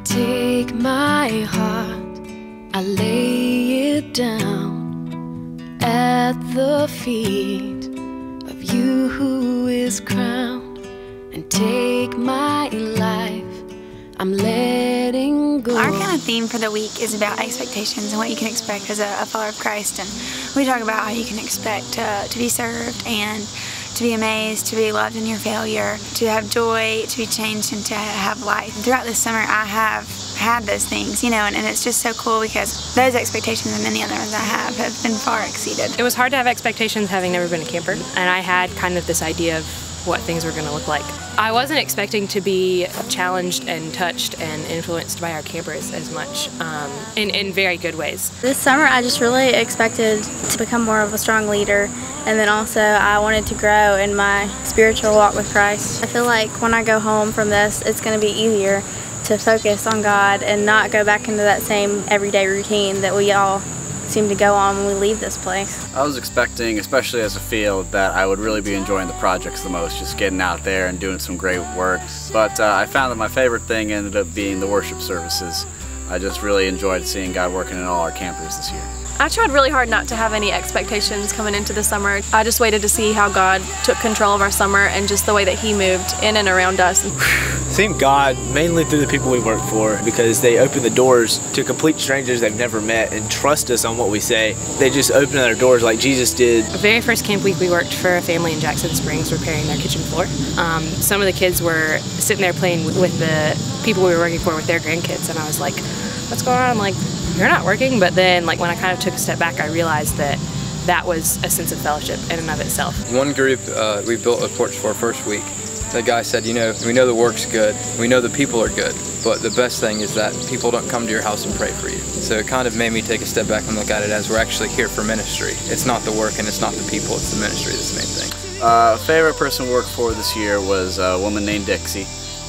take my heart, I lay it down at the feet of you who is crowned, and take my life, I'm letting go. Our kind of theme for the week is about expectations and what you can expect as a follower of Christ, and we talk about how you can expect to be served and to be amazed, to be loved in your failure, to have joy, to be changed, and to have life. And throughout this summer I have had those things, you know, and it's just so cool because those expectations and many other ones I have been far exceeded. It was hard to have expectations having never been a camper, and I had kind of this idea of what things were going to look like. I wasn't expecting to be challenged and touched and influenced by our campers as much, in very good ways. This summer I just really expected to become more of a strong leader, and then also I wanted to grow in my spiritual walk with Christ. I feel like when I go home from this, it's going to be easier to focus on God and not go back into that same everyday routine that we all seem to go on when we leave this place. I was expecting, especially as a field, that I would really be enjoying the projects the most, just getting out there and doing some great work. But I found that my favorite thing ended up being the worship services. I just really enjoyed seeing God working in all our campers this year. I tried really hard not to have any expectations coming into the summer. I just waited to see how God took control of our summer and just the way that He moved in and around us. Seeing God mainly through the people we work for, because they open the doors to complete strangers they've never met and trust us on what we say. They just open their doors like Jesus did. The very first camp week we worked for a family in Jackson Springs repairing their kitchen floor. Some of the kids were sitting there playing with the people we were working for with their grandkids, and I was like, what's going on? I'm like, you're not working. But then like when I kind of took a step back, I realized that that was a sense of fellowship in and of itself. One group we built a porch for first week. The guy said, you know, we know the work's good, we know the people are good, but the best thing is that people don't come to your house and pray for you. So it kind of made me take a step back and look at it as we're actually here for ministry. It's not the work and it's not the people, it's the ministry that's the main thing. Favorite person we worked for this year was a woman named Dixie,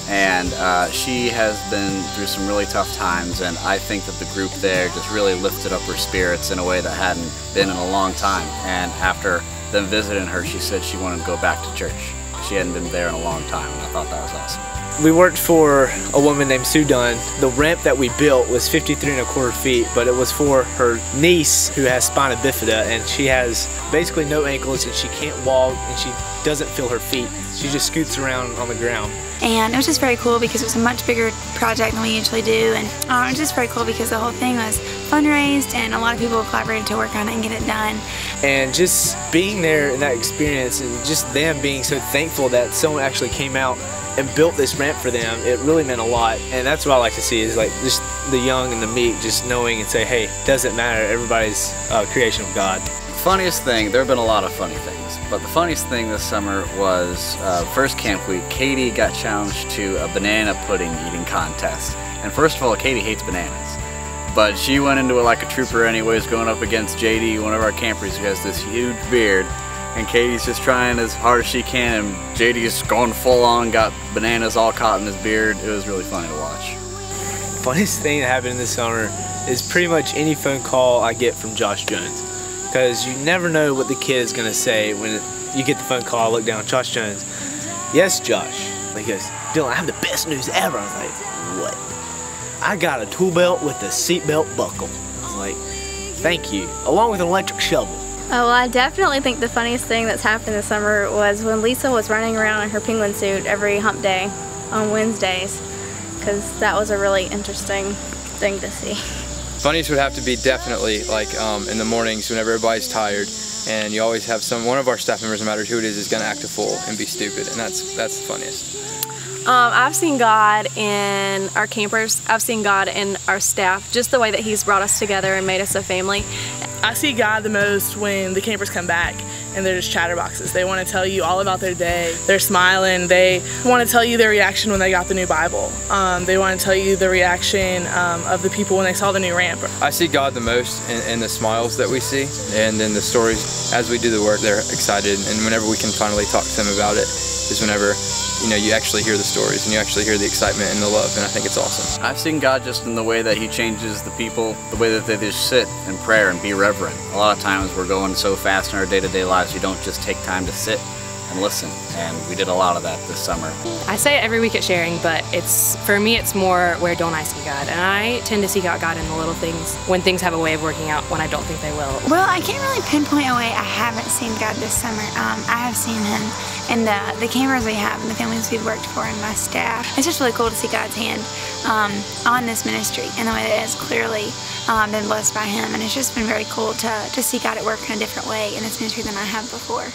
and she has been through some really tough times, and I think that the group there just really lifted up her spirits in a way that hadn't been in a long time. And after them visiting her, she said she wanted to go back to church. She hadn't been there in a long time, and I thought that was awesome. We worked for a woman named Sue Dunn. The ramp that we built was 53¼ feet, but it was for her niece who has spina bifida, and she has basically no ankles, and she can't walk, and she doesn't feel her feet. She just scoots around on the ground. And it was just very cool because it was a much bigger project than we usually do, and it was just very cool because the whole thing was fundraised and a lot of people collaborated to work on it and get it done. And just being there in that experience and just them being so thankful that someone actually came out and built this ramp for them, it really meant a lot. And that's what I like to see, is like just the young and the meek just knowing and say, hey, doesn't matter, everybody's creation of God. Funniest thing, there have been a lot of funny things, but the funniest thing this summer was first camp week, Katie got challenged to a banana pudding eating contest. And first of all, Katie hates bananas, but she went into it like a trooper anyways, going up against JD, one of our campers who has this huge beard, and Katie's just trying as hard as she can, and JD's going full on, got bananas all caught in his beard. It was really funny to watch. Funniest thing that happened this summer is pretty much any phone call I get from Josh Jones. Because you never know what the kid is going to say when you get the phone call. I look down, Josh Jones. Yes, Josh. He goes, Dylan, I have the best news ever. I was like, what? I got a tool belt with a seatbelt buckle. I was like, thank you. Along with an electric shovel. Oh, well, I definitely think the funniest thing that's happened this summer was when Lisa was running around in her penguin suit every hump day on Wednesdays, because that was a really interesting thing to see. Funniest would have to be definitely like in the mornings whenever everybody's tired, and you always have one of our staff members, no matter who it is going to act a fool and be stupid, and that's the funniest. I've seen God in our campers. I've seen God in our staff, just the way that He's brought us together and made us a family. I see God the most when the campers come back and they're just chatterboxes. They want to tell you all about their day. They're smiling. They want to tell you their reaction when they got the new Bible. They want to tell you the reaction of the people when they saw the new ramp. I see God the most in the smiles that we see, and then the stories. As we do the work, they're excited, and whenever we can finally talk to them about it is whenever you actually hear the stories and you actually hear the excitement and the love, and I think it's awesome. I've seen God just in the way that He changes the people, the way that they just sit in prayer and be reverent. A lot of times we're going so fast in our day-to-day lives, we don't just take time to sit and listen. And we did a lot of that this summer. I say it every week at sharing, but for me it's more, where don't I see God? And I tend to seek out God in the little things, when things have a way of working out when I don't think they will. Well, I can't really pinpoint a way I haven't seen God this summer. I have seen Him in the campers we have and the families we've worked for and my staff. It's just really cool to see God's hand on this ministry in the way that it has clearly been blessed by Him. And it's just been very cool to see God at work in a different way in this ministry than I have before.